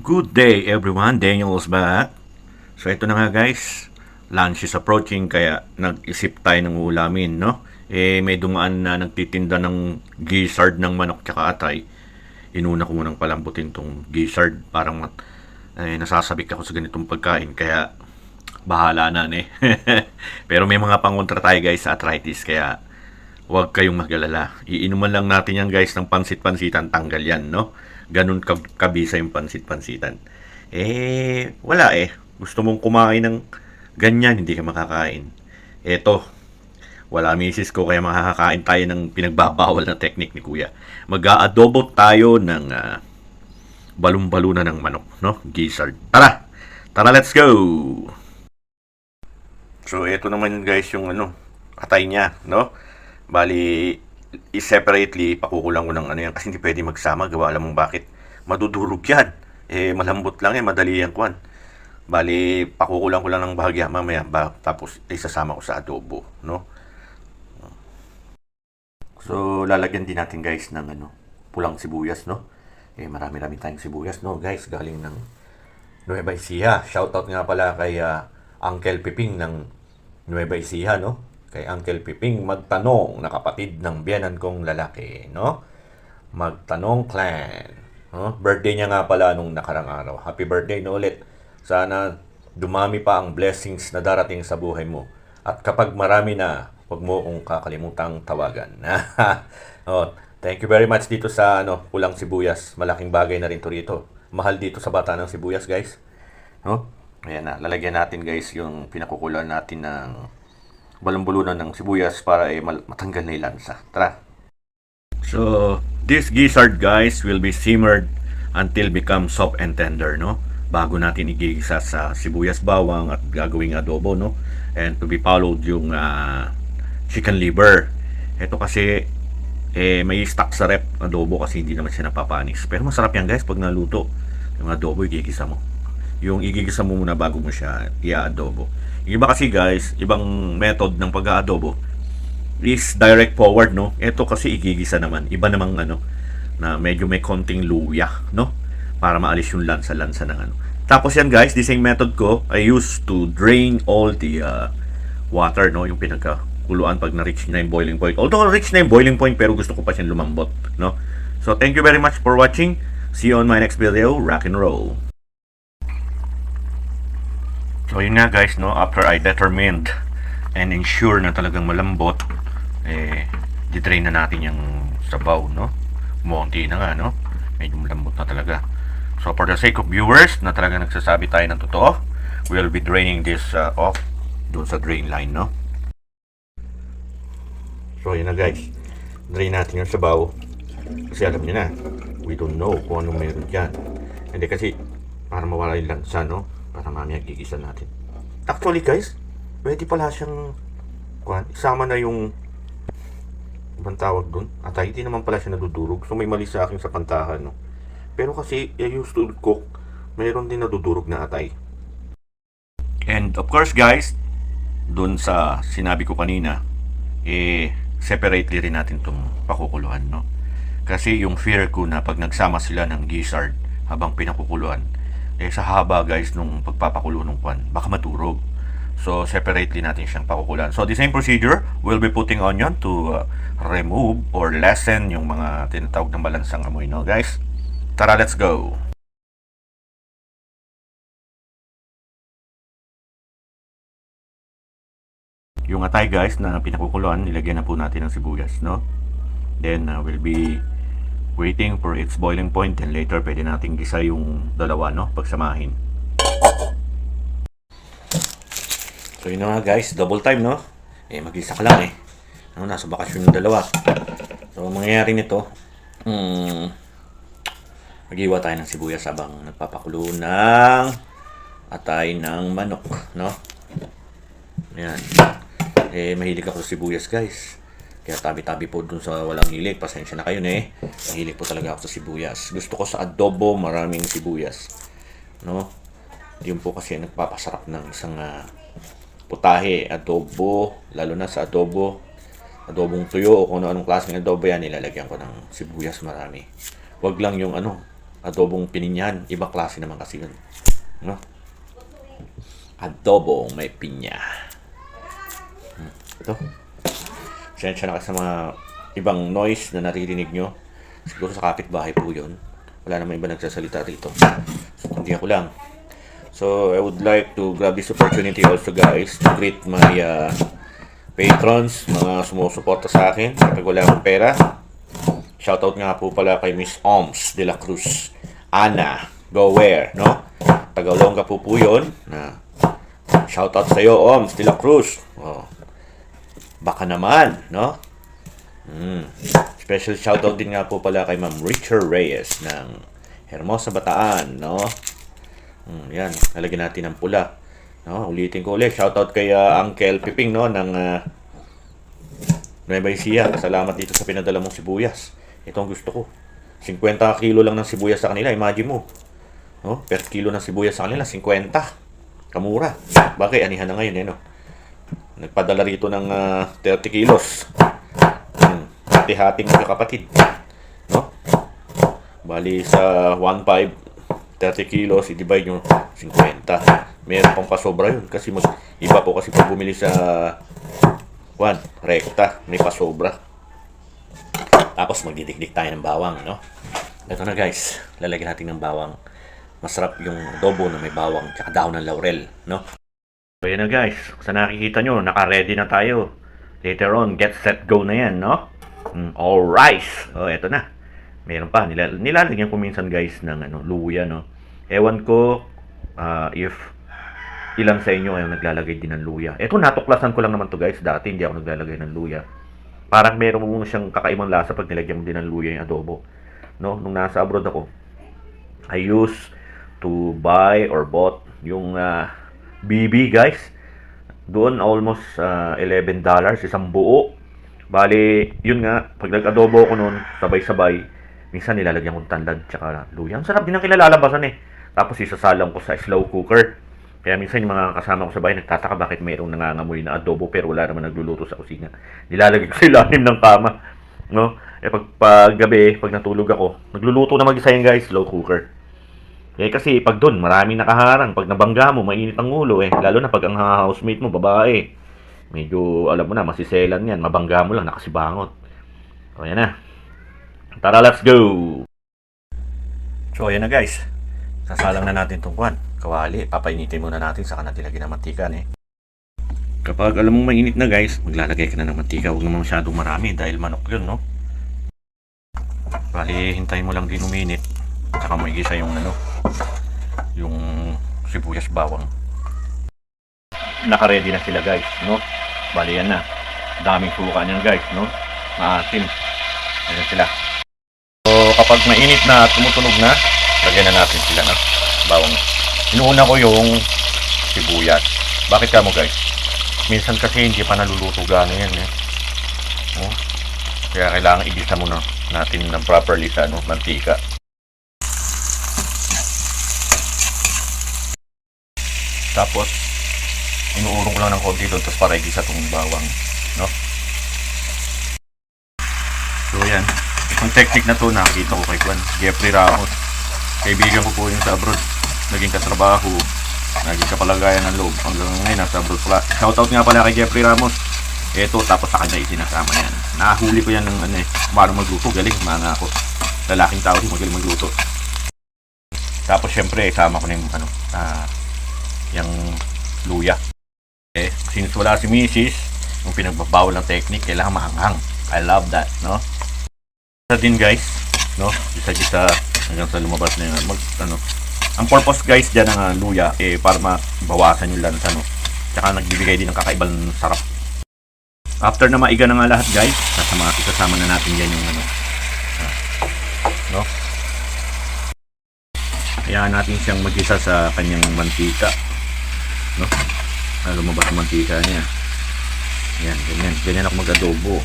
Good day everyone, Daniel's back. So ito na nga guys, lunch is approaching kaya nag-isip tayo ng ulamin, no? May dumaan na nagtitinda ng gizzard ng manok tsaka atay. Inuna ko munang palambutin tong gizzard, parang nasasabik ako sa ganitong pagkain kaya bahala na Pero may mga pangontra tayo guys sa arthritis kaya huwag kayong mag-alala. Iinuman lang natin yan guys ng pansit-pansitan, tanggal yan, no? Ganun kabisa yung pansit-pansitan. Wala Gusto mong kumain ng ganyan, hindi ka makakain. Eto, wala misis ko kaya makakakain tayo ng pinagbabawal na technique ni Kuya. Mag-aadobo tayo ng balon-balunan ng manok, no? Gizzard. Tara! Tara, let's go! So, eto naman guys yung atay niya, no? Bali, separately, pakukulang ko ng yan kasi hindi pwede magsama. Gawa alam mong bakit? Madudurog yan. Malambot lang madali yan kuhan. Bali, pakukulang ko lang ng bahagya mamaya tapos isasama ko sa adobo, no? So, lalagyan din natin guys ng pulang sibuyas, no? Marami-rami tayong sibuyas, no? Guys, galing ng Nueva Ecija. Shoutout nga pala kay Uncle Piping ng Nueva Ecija, no? Kay Uncle Piping Magtanong na kapatid ng biyanan kong lalaki, no? Magtanong clan, no? Birthday niya nga pala nung nakarang araw. Happy birthday no ulit. Sana dumami pa ang blessings na darating sa buhay mo. At kapag marami na, huwag mo kong kakalimutang tawagan. Thank you very much dito sa pulang sibuyas. Malaking bagay na rin to rito. Mahal dito sa bata ng sibuyas, guys. No? Ayan na, lalagyan natin guys yung pinakukulan natin ng balon-bulunan ng sibuyas para matanggal na yung lansa. Tara! So, this gizzard guys will be simmered until become soft and tender, no? Bago natin igigisa sa sibuyas bawang at gagawing adobo, no? And to be followed yung chicken liver. Ito kasi may stock sa rep adobo kasi hindi naman siya napapanis. Pero masarap yan guys pag naluto. Yung adobo igigisa mo. Yung igigisa mo muna bago mo siya i-adobo. Yung iba kasi guys, ibang method ng pag-aadobo is direct forward, no? Ito kasi igigisa naman. Iba namang na medyo may konting luya, no? Para maalis yung lansa-lansa ng Tapos yan guys, the same method ko, I used to drain all the water, no? Yung pinagkakuluan pag na-reach na yung boiling point. Although reach na yung boiling point, pero gusto ko pa siyang lumambot, no? So, thank you very much for watching. See you on my next video. Rock and roll! So yun nga guys, no, after I determined and ensure na talagang malambot, di-drain na natin yung sabaw, no? Monti na nga, no? Medyo malambot na talaga. So for the sake of viewers na talagang nagsasabi tayo ng totoo, we'll be draining this off doon sa drain line, no? So yun na guys, drain natin yung sabaw kasi alam niyo na, we don't know kung anong meron dyan. Hindi kasi para mawala yung lansa, no? Para mamaya gigisa natin. Actually guys, pwede pala siyang isama na yung ibang tawag dun. Atay, hindi naman pala siya nadudurog. So may mali sa akin sa pantahan, no? Pero kasi I used to cook, mayroon din nadudurog na atay. And of course guys, dun sa sinabi ko kanina, separately rin natin itong pakukuluan, no? Kasi yung fear ko na pag nagsama sila ng gizzard habang pinakukuluan, sa haba guys nung pagpapakulo ng kwan, baka maturog. So separately natin siyang pakukulan. So the same procedure, we'll be putting onion to remove or lessen yung mga tinatawag na malansang amoy, no guys? Tara, let's go! Yung atay guys na pinakukuluan, nilagyan na po natin ng sibuyas, no? Then we'll be waiting for its boiling point, and later pwede nating gisa yung dalawa, no? Pagsamahin. So yun na nga guys, double time, no? Mag-isa ka lang nasa bakasyon yung dalawa. So ang mangyayari nito, mag-iwa tayo ng sibuyas habang nagpapakulo ng atay ng manok, no? Ayan. Mahilig ako sa sibuyas guys. Kaya tabi-tabi po dun sa walang hilig. Pasensya na kayo Mahilig po talaga ako sa sibuyas. Gusto ko sa adobo maraming sibuyas, no? Yun po kasi nagpapasarap ng isang putahe, adobo, lalo na sa adobong tuyo o kung anong klaseng adobo yan, nilalagyan ko ng sibuyas marami. Wag lang yung adobong pininyan. Ibang klase naman kasi yun. No? Adobo may pinya. Ito. Sensya na kasi sa mga ibang noise na naririnig nyo. Siguro sa kapitbahay po yun. Wala naman iba nagsasalita rito. So, hindi ako lang. So, I would like to grab this opportunity also, guys, to greet my patrons, mga sumusuporta sa akin kapag wala akong pera. Shoutout nga po pala kay Miss Oms de la Cruz. Ana, go where, no? Tagalongga po yun. Shoutout sa iyo, Oms de la Cruz. Oh. Baka naman, no? Special shoutout din nga po pala kay Ma'am Richard Reyes ng Hermosa, Bataan, no? Yan, nalagyan natin ng pula. No, ulitin ko ulit. Shoutout kay Uncle Piping, no, ng Nueva Ecija. Salamat dito sa pinadala mong sibuyas. Ito ang gusto ko. 50 kilo lang ng sibuyas sa kanila. Imagine mo. No? Per kilo ng sibuyas sa kanila, 50. Kamura. Bakit? Anihan na ngayon, eh, no? Nagpadala rito ng 30 kilos. Hati-hating magkakapatid. No? Bali sa 1.5 30 kilos, i-divide nyo 50. Meron pang pasobra yun. Kasi iba po kasi pag bumili sa rekta, may pasobra. Tapos magdidikdik tayo ng bawang, no? Ito na guys, lalagyan natin ng bawang. Masarap yung adobo na may bawang tsaka daon ng laurel, no? So yan na guys, sa nakikita nyo, naka-ready na tayo. Later on, get set go na yan, no? All rice. Oh, eto na. Meron pa, nilalagyan ko minsan guys ng luya, no? Ewan ko if ilan sa inyo ay naglalagay din ng luya. Ito, natuklasan ko lang naman to guys. Dati hindi ako naglalagay ng luya. Parang meron mo siyang kakaibang lasa pag nilagyan mo din ng luya yung adobo. No? Nung nasa abroad ako, I used to buy or bought yung BB guys. Doon almost $11, isang buo. Bali, yun nga, pag nag-adobo ko noon, sabay-sabay, minsan nilalagyan kong tanlad tsaka luya. Ang sarap din ang kilalalabasan eh. Tapos isasalang ko sa slow cooker. Kaya minsan yung mga kasama ko sa bahay nagtataka bakit mayroong nangangamoy na adobo pero wala naman nagluluto sa kusina. Nilalagay ko sa ilalim ng kama. No? Pag gabi, pag natulog ako, nagluluto na mag-isa yan guys, slow cooker. Kasi pag doon, maraming nakaharang. Pag nabangga mo, mainit ang ulo eh. Lalo na pag ang housemate mo, babae. Medyo, alam mo na, masiselan yan. Mabangga mo lang, nakasibangot. O, yan na. Tara, let's go! So, ayan na guys. Sasalang na natin itong kawali. Papainitin muna natin, saka natin lagyan ng mantika eh. Kapag alam mong mainit na guys, maglalagay ka na ng mantika. Huwag naman masyadong marami dahil manok yun, no? Bali, hintayin mo lang din uminit. Saka mo igisa yung yung sibuyas bawang. Naka-ready na sila guys, no? Bali, yan na. Daming suka niyan guys, no? Maasim. Ayan sila. So, kapag mainit na at tumutunog na, lagyan na natin sila na bawang. Inuuna ko yung sibuyas. Bakit ka mo guys? Minsan kasi hindi pa naluluto gano'n yan eh. Oh. Kaya kailangan igisa muna natin ng properly sa mantika. Tapos, inuurong ko lang ng konti doon tapos para igisa itong bawang. No? So yan. Ang technique na to nakita ko kay Jeffrey Ramos. Kaibigan ko po yung sa abroad. Naging katrabaho. Naging kapalagayan ng loob. Hanggang ngayon nasa abroad pala. Shoutout nga pala kay Jeffrey Ramos. Ito tapos sa kanya isinasama yan. Nahuli ko yan ng paano magluto. Galing mga ako. Lalaking tao din magaling magluto. Tapos syempre sama ko na yung luya. Since wala si Mrs. yung pinagbabawal ng technique kailangan maanghang. I love that, no? Isa din guys, no? Isa-isa hanggang sa lumabas na yun. Ang purpose guys dyan ng luya para mabawasan yung lansa, no? Tsaka nagbibigay din ng kakaibang sarap. After na maiga na nga lahat guys, isasama na natin dyan yung no? Kaya natin siyang mag-isa sa kanyang mantika, no? Lumabas ang mantika niya. Yan, ganyan ako mag-adobo.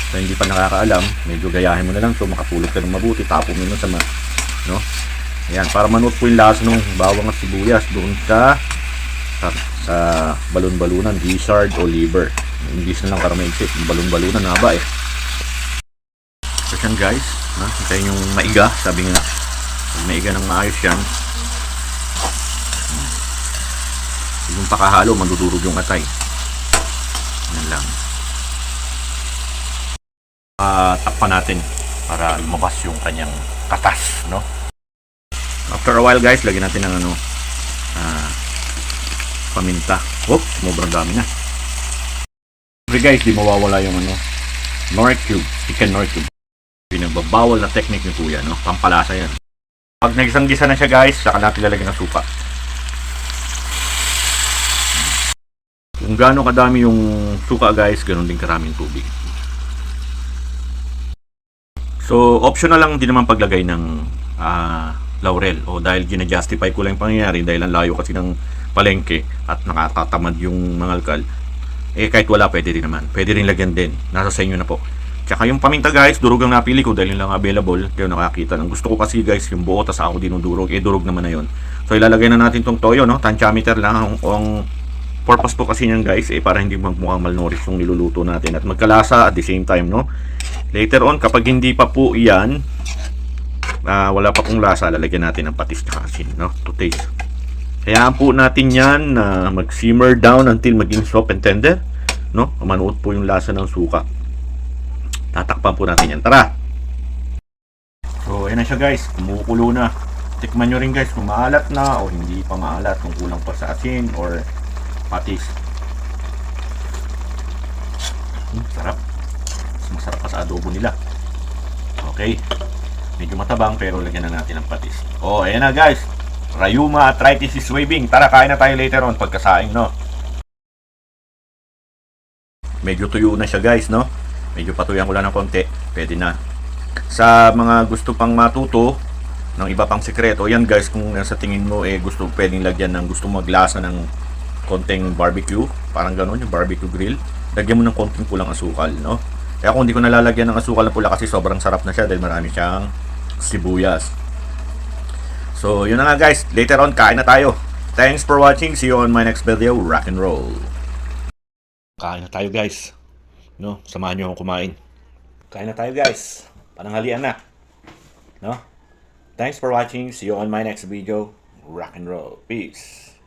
So, hindi pa nakakaalam, medyo gayahin mo na lang so makapulot ka ng mabuti, tapo mo na sa no? Ayan, para manuot po yung lasa ng bawang at sibuyas doon sa balon-balunan, gizzard o liver. Hindi na lang karamaisip, balon-balunan na ba eh. So yan guys, Ha? Hintayin yung maiga, sabi nga. Pag maiga ng maayos yan, yung pakahalo, mandudurog yung atay. Yan lang. Takpan natin para lumabas yung kanyang katas, no? After a while guys, lagyan natin ng paminta. Oops, sobrang dami na. Okay guys, di mawawala yung Knorr cube, chicken Knorr cube. Pinagbabawal na technique ni Kuya, no? Pampalasa yan. Pag nagisang-gisa na siya guys, saka natin lalagyan ng suka. Kung gaano kadami yung suka guys, ganoon din karaming tubig. So, optional lang din naman paglagay ng laurel. O dahil gina-justify ko lang yung pangyayari dahil ang layo kasi ng palengke at nakakatamad yung mga alkal. Kahit wala, pwede rin naman. Pwede rin lagyan din. Nasa sa inyo na po. Tsaka yung paminta guys, durog ang napili ko dahil yun lang available. Kayo nakakita. Ang gusto ko kasi guys, yung buo, tas ako dinudurog. Durog naman na yun. So, ilalagay na natin tong toyo, no? Tantiameter lang ang purpose po kasi niyan guys, para hindi magmukhang malnourished yung niluluto natin at magkalasa at the same time, no? Later on, kapag hindi pa po iyan, wala pa pong lasa, lalagyan natin ng patis na asin, no? To taste. Hayaan po natin yan na mag-simmer down until maging soft and tender, no? Manuot po yung lasa ng suka. Tatakpan po natin yan. Tara! So, ayan na siya guys. Kumukulo na. Tikman nyo rin guys kung maalat na o hindi pa maalat, kung kulang pa sa asin or patis. Sarap. Mas masarap pa sa adobo nila. Okay. Medyo matabang pero lagyan na natin ng patis. Oh, ayan na guys. Rayuma arthritis is waving. Tara, kain na tayo later on pagkasaing, no? Medyo tuyo na siya guys, no? Medyo patuyan ko lang ng konti. Pwede na. Sa mga gusto pang matuto ng iba pang sekreto, yan guys, kung sa tingin mo gusto pwedeng lagyan ng gusto maglasa ng konting barbecue, parang gano'n yung barbecue grill, lagyan mo ng konting pulang asukal, no? Kaya kung hindi ko nalalagyan ng asukal na pula kasi sobrang sarap na siya dahil marami siyang sibuyas. So, yun na nga guys. Later on, kain na tayo. Thanks for watching. See you on my next video. Rock and roll. Kain na tayo guys. No, samahan nyo akong kumain. Kain na tayo guys. Pananghalian na. No? Thanks for watching. See you on my next video. Rock and roll. Peace.